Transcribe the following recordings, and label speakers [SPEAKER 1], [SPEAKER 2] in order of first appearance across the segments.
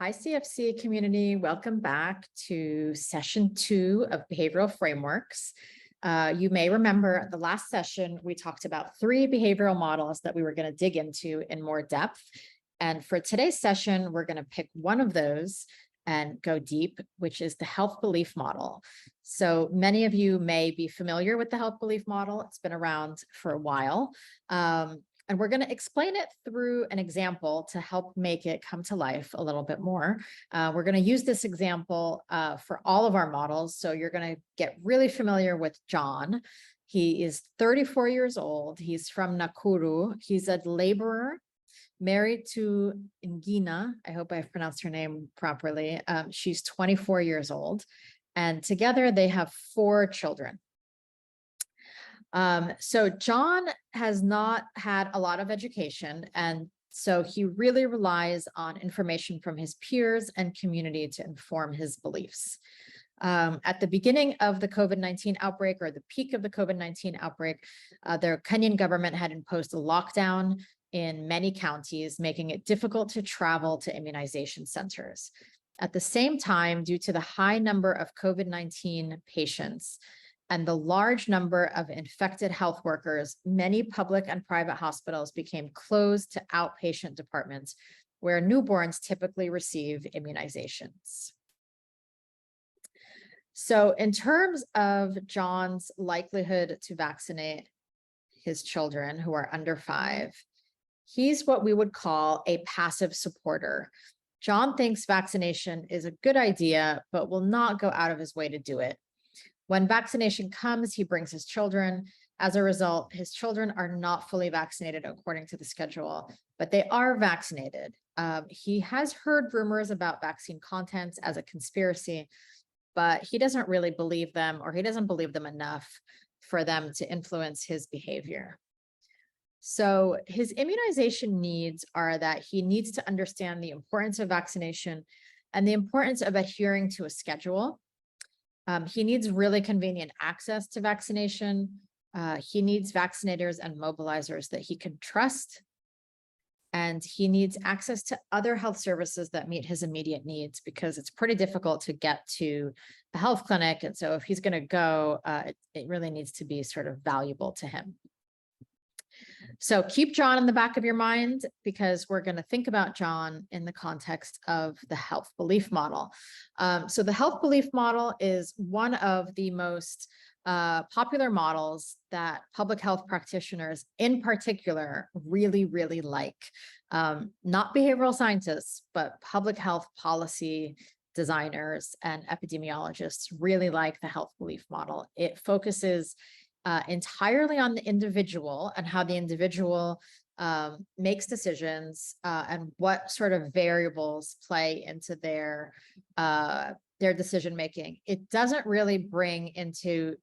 [SPEAKER 1] Hi, CFC community. Welcome back to session 2 of behavioral frameworks. You may remember the last session, we talked about 3 behavioral models that we were going to dig into in more depth. And for today's session, we're going to pick one of those and go deep, which is the health belief model. So many of you may be familiar with the health belief model. It's been around for a while. And we're going to explain it through an example to help make it come to life a little bit more. We're going to use this example for all of our models. So you're going to get really familiar with John. He is 34 years old. He's from Nakuru. He's a laborer married to Ngina. I hope I've pronounced her name properly. She's 24 years old. And together they have 4 children. So John has not had a lot of education, and so he really relies on information from his peers and community to inform his beliefs. At the beginning of the COVID-19 outbreak, or the peak of the COVID-19 outbreak, the Kenyan government had imposed a lockdown in many counties, making it difficult to travel to immunization centers. At the same time, due to the high number of COVID-19 patients and the large number of infected health workers, many public and private hospitals became closed to outpatient departments where newborns typically receive immunizations. So in terms of John's likelihood to vaccinate his children who are under 5, he's what we would call a passive supporter. John thinks vaccination is a good idea, but will not go out of his way to do it. When vaccination comes, he brings his children. As a result, his children are not fully vaccinated according to the schedule, but they are vaccinated. He has heard rumors about vaccine contents as a conspiracy, but he doesn't really believe them, or he doesn't believe them enough for them to influence his behavior. So his immunization needs are that he needs to understand the importance of vaccination and the importance of adhering to a schedule. He needs really convenient access to vaccination. He needs vaccinators and mobilizers that he can trust. And he needs access to other health services that meet his immediate needs, because it's pretty difficult to get to a health clinic. And so if he's going to go, it really needs to be sort of valuable to him. So keep John in the back of your mind, because we're going to think about John in the context of the health belief model. So the health belief model is one of the most popular models that public health practitioners in particular really, really like. Not behavioral scientists, but public health policy designers and epidemiologists really like the health belief model. It focuses entirely on the individual and how the individual makes decisions and what sort of variables play into their decision making. It doesn't really bring into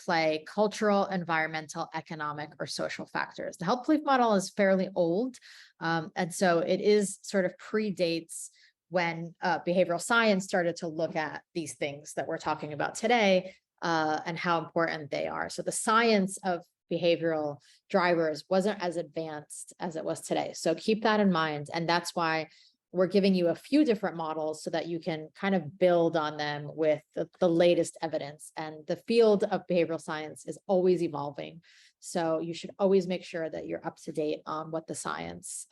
[SPEAKER 1] play cultural, environmental, economic, or social factors. The health belief model is fairly old, and so it is sort of predates when behavioral science started to look at these things that we're talking about today. And how important they are. So the science of behavioral drivers wasn't as advanced as it was today. So keep that in mind. And that's why we're giving you a few different models so that you can kind of build on them with the latest evidence. And the field of behavioral science is always evolving. So you should always make sure that you're up to date on what the science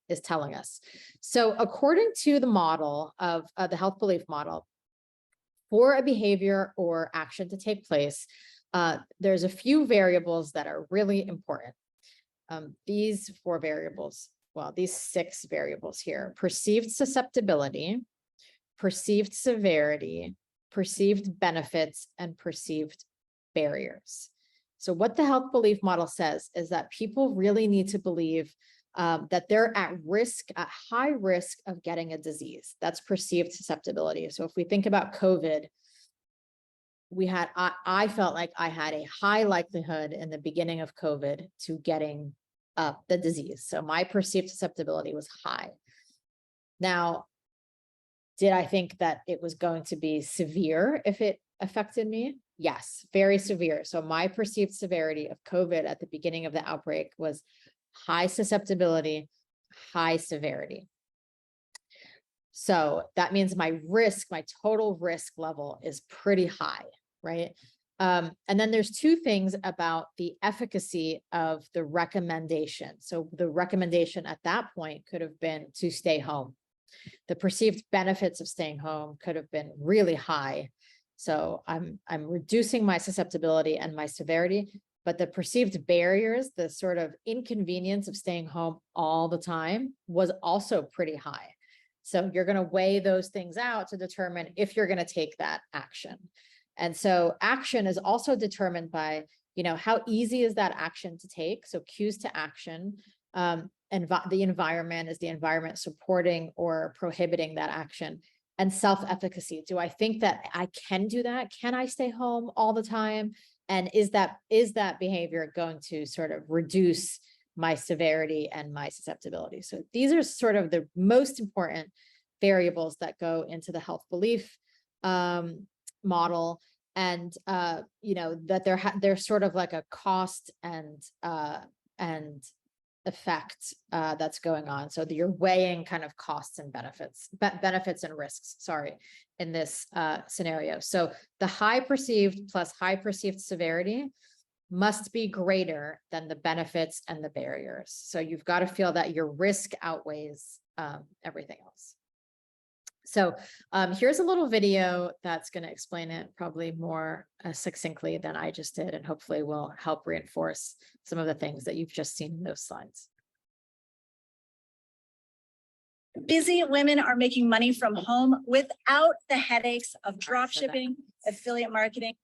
[SPEAKER 1] is telling us. So according to the model of the health belief model, for a behavior or action to take place, there's a few variables that are really important. These 4 variables, well, these 6 variables here: perceived susceptibility, perceived severity, perceived benefits, and perceived barriers. So what the health belief model says is that people really need to believe that they're at high risk of getting a disease. That's perceived susceptibility. So if we think about COVID, I felt like I had a high likelihood in the beginning of COVID to getting the disease. So my perceived susceptibility was high. Now, did I think that it was going to be severe if it affected me? Yes, very severe. So my perceived severity of COVID at the beginning of the outbreak was high susceptibility, high severity. So that means my risk, my total risk level is pretty high, right? And then there's two things about the efficacy of the recommendation. So the recommendation at that point could have been to stay home. The perceived benefits of staying home could have been really high. So I'm reducing my susceptibility and my severity, but the perceived barriers, the sort of inconvenience of staying home all the time was also pretty high. So you're going to weigh those things out to determine if you're going to take that action. And so action is also determined by, how easy is that action to take? So cues to action. And the environment, is the environment supporting or prohibiting that action? And self-efficacy. Do I think that I can do that? Can I stay home all the time? And is that behavior going to sort of reduce my severity and my susceptibility? So these are sort of the most important variables that go into the health belief model. And that they're sort of like a cost and effect that's going on. So that you're weighing kind of costs and benefits and risks, in this scenario. So the high perceived plus high perceived severity must be greater than the benefits and the barriers. So you've got to feel that your risk outweighs everything else. So here's a little video that's going to explain it probably more succinctly than I just did, and hopefully will help reinforce some of the things that you've just seen in those slides.
[SPEAKER 2] Busy women are making money from home without the headaches of drop shipping, affiliate marketing.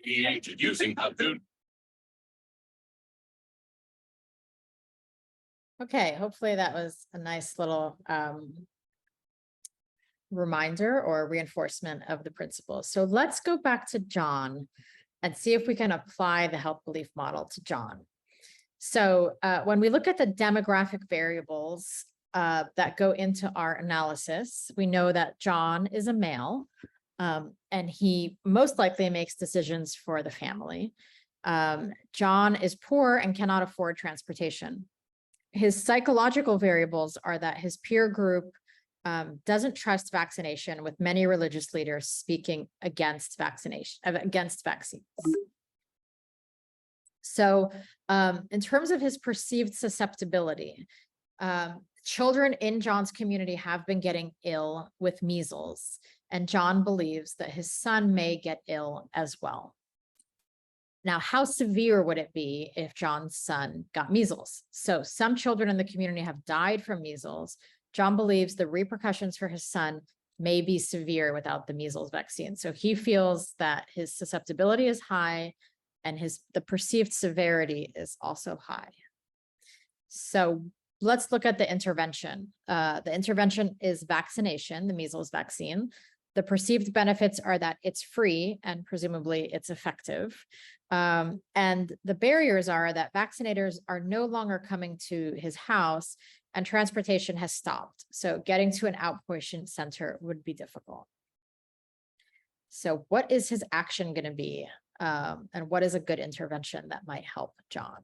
[SPEAKER 3] Introducing Abdul.
[SPEAKER 1] Okay, hopefully that was a nice little reminder or reinforcement of the principles. So let's go back to John and see if we can apply the health belief model to John. So when we look at the demographic variables that go into our analysis, we know that John is a male, and he most likely makes decisions for the family. John is poor and cannot afford transportation. His psychological variables are that his peer group doesn't trust vaccination, with many religious leaders speaking against vaccination, against vaccines. So in terms of his perceived susceptibility, children in John's community have been getting ill with measles, and John believes that his son may get ill as well. Now, how severe would it be if John's son got measles? So some children in the community have died from measles. John believes the repercussions for his son may be severe without the measles vaccine. So he feels that his susceptibility is high and the perceived severity is also high. So let's look at the intervention. The intervention is vaccination, the measles vaccine. The perceived benefits are that it's free and presumably it's effective. And the barriers are that vaccinators are no longer coming to his house and transportation has stopped. So getting to an outpatient center would be difficult. So what is his action going to be? And what is a good intervention that might help John?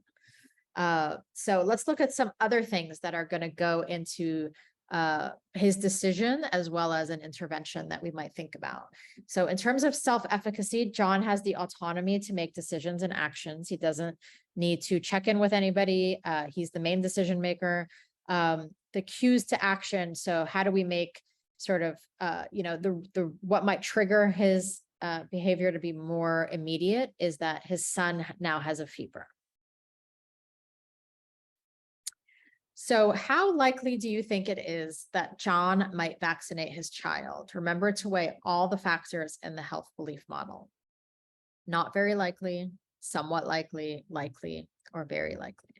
[SPEAKER 1] So let's look at some other things that are going to go into his decision, as well as an intervention that we might think about. So in terms of self-efficacy, John has the autonomy to make decisions and actions. He doesn't need to check in with anybody. He's the main decision maker. The cues to action. So how do we make sort of, what might trigger his behavior to be more immediate is that his son now has a fever. So how likely do you think it is that John might vaccinate his child? Remember to weigh all the factors in the health belief model. Not very likely, somewhat likely, likely, or very likely.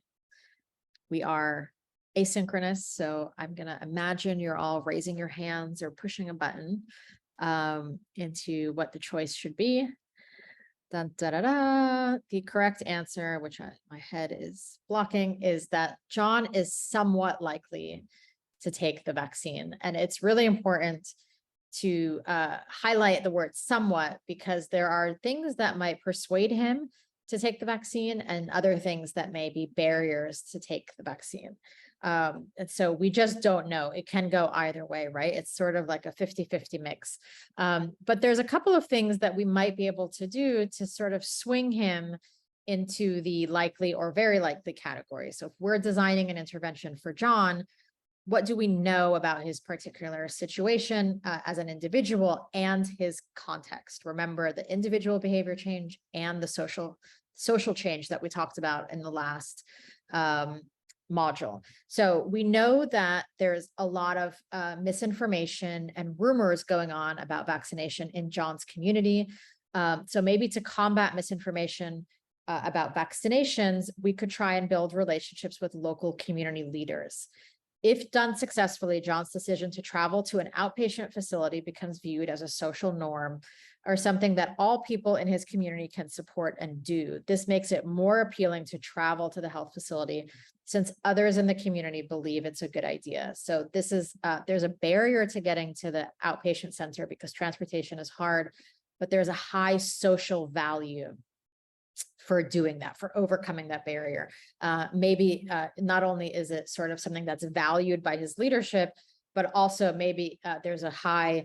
[SPEAKER 1] We are asynchronous, so I'm going to imagine you're all raising your hands or pushing a button into what the choice should be. Dun, da, da, da. The correct answer, which my head is blocking, is that John is somewhat likely to take the vaccine. And it's really important to highlight the word somewhat, because there are things that might persuade him to take the vaccine and other things that may be barriers to take the vaccine. And so we just don't know. It can go either way, right? It's sort of like a 50-50 mix. But there's a couple of things that we might be able to do to sort of swing him into the likely or very likely category. So if we're designing an intervention for John, what do we know about his particular situation as an individual and his context? Remember the individual behavior change and the social change that we talked about in the last module. So we know that there's a lot of misinformation and rumors going on about vaccination in John's community. So maybe to combat misinformation about vaccinations, we could try and build relationships with local community leaders. If done successfully, John's decision to travel to an outpatient facility becomes viewed as a social norm or something that all people in his community can support and do. This makes it more appealing to travel to the health facility since others in the community believe it's a good idea. So this is, there's a barrier to getting to the outpatient center because transportation is hard, but there's a high social value for doing that, for overcoming that barrier. Maybe not only is it sort of something that's valued by his leadership, but also maybe there's a high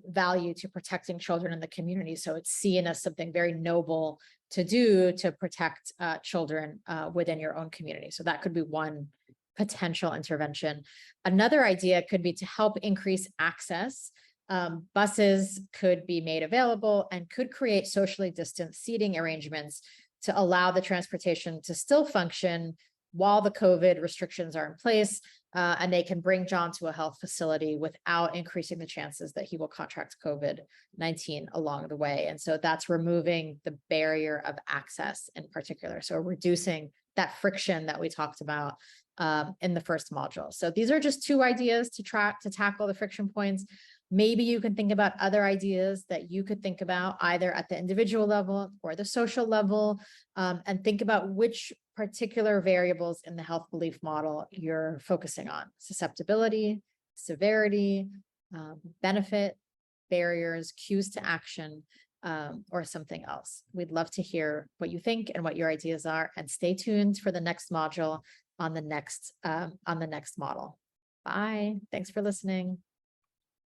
[SPEAKER 1] value to protecting children in the community. So it's seen as something very noble to do to protect children within your own community. So that could be one potential intervention. Another idea could be to help increase access. Buses could be made available and could create socially distant seating arrangements to allow the transportation to still function while the COVID restrictions are in place, and they can bring John to a health facility without increasing the chances that he will contract COVID-19 along the way. And so that's removing the barrier of access in particular. So reducing that friction that we talked about in the first module. So these are just 2 ideas to tackle the friction points. Maybe you can think about other ideas that you could think about either at the individual level or the social level, and think about which particular variables in the health belief model you're focusing on: susceptibility, severity, benefit, barriers, cues to action, or something else. We'd love to hear what you think and what your ideas are, and stay tuned for the next module on the next model. Bye. Thanks for listening.